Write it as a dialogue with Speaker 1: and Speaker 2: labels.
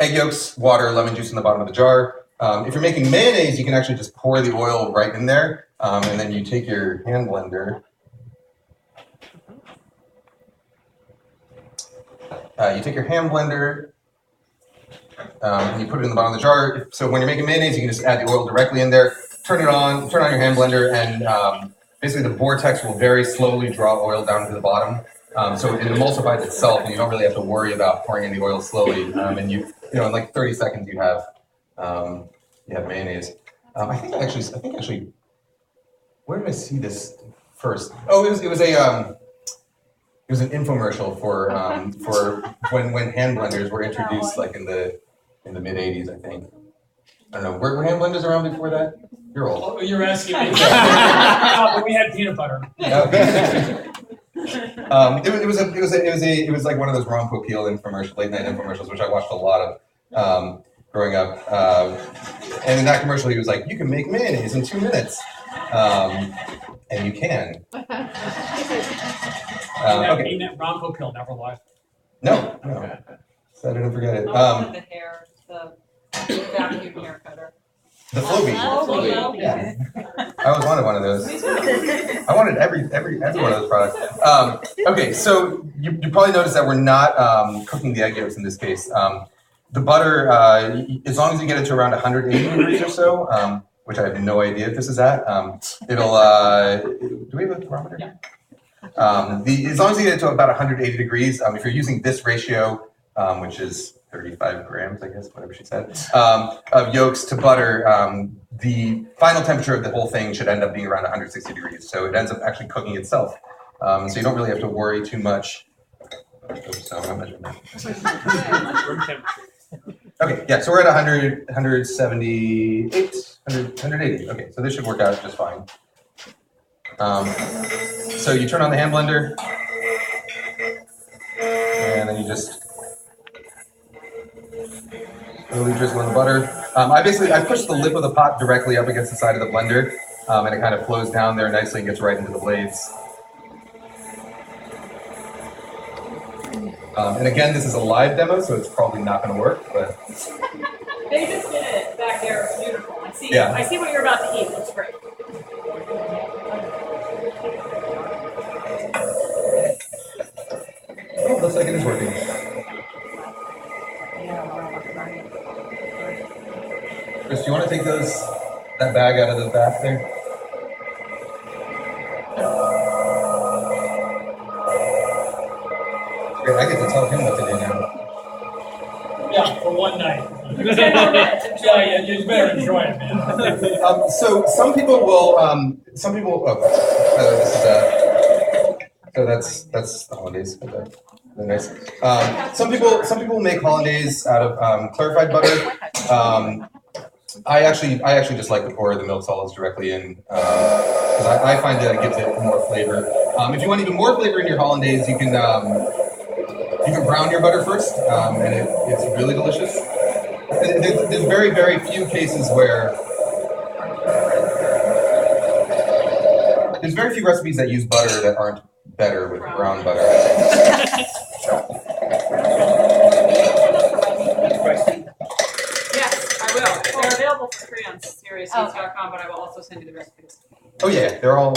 Speaker 1: Egg yolks, water, lemon juice in the bottom of the jar. If you're making mayonnaise, you can actually just pour the oil right in there, and then you take your hand blender. And you put it in the bottom of the jar. So when you're making mayonnaise, you can just add the oil directly in there, turn on your hand blender, and basically the vortex will very slowly draw oil down to the bottom. So it emulsifies itself, and you don't really have to worry about pouring in the oil slowly. And in like 30 seconds, you have mayonnaise. I think actually, where did I see this first? Oh, it was an infomercial for when hand blenders were introduced, like in the mid '80s, I think. I don't know. Were hand blenders around before that? You're old.
Speaker 2: Oh, you're asking me. But we had peanut butter.
Speaker 1: It was like one of those Ron Popeil infomercials, late night infomercials, which I watched a lot of growing up. And in that commercial, he was like, "You can make mayonnaise in 2 minutes," and you can.
Speaker 2: Okay. Ron Popeil never lied.
Speaker 1: No. So I didn't forget it.
Speaker 3: The vacuum hair cutter.
Speaker 1: The Flowbee. Yeah. I always wanted one of those. I wanted every one of those products. Okay, so you probably noticed that we're not cooking the egg yolks in this case. The butter, as long as you get it to around 180 degrees or so, which I have no idea if this is at, it'll. Do we have a thermometer?
Speaker 2: Yeah.
Speaker 1: As long as you get it to about 180 degrees, if you're using this ratio, which is 35 grams, I guess, whatever she said, of yolks to butter, the final temperature of the whole thing should end up being around 160 degrees. So it ends up actually cooking itself. So you don't really have to worry too much. Oops, I'm not measuring that. Okay, yeah, so we're at 100, 178, 180. Okay, so this should work out just fine. So you turn on the hand blender, and then you just really drizzle in the butter. I push the lip of the pot directly up against the side of the blender, and it kind of flows down there nicely and gets right into the blades. And again, this is a live demo, so it's probably not going to work, but
Speaker 3: They just did it back there. It's beautiful. I see.
Speaker 1: Yeah.
Speaker 3: I see what you're about to eat. It's great.
Speaker 1: oh, looks like it is working. Chris, do you want to take that bag out of the bath there? Great, I get to tell him what to do now.
Speaker 2: Yeah, for one night. Yeah, you better enjoy it, man.
Speaker 1: So some people will. This is so that's the Hollandaise. They're nice. Some people make Hollandaise out of clarified butter. I actually just like to pour the milk solids directly in because I find that it gives it more flavor. If you want even more flavor in your Hollandaise, you can brown your butter first, and it's really delicious. There's very, very few cases where there's very few recipes that use butter that aren't better with brown butter.
Speaker 3: Yes, I will. They're available for free on SeriousSeeds.com, but I will also send you the recipes.
Speaker 1: Oh yeah, they're all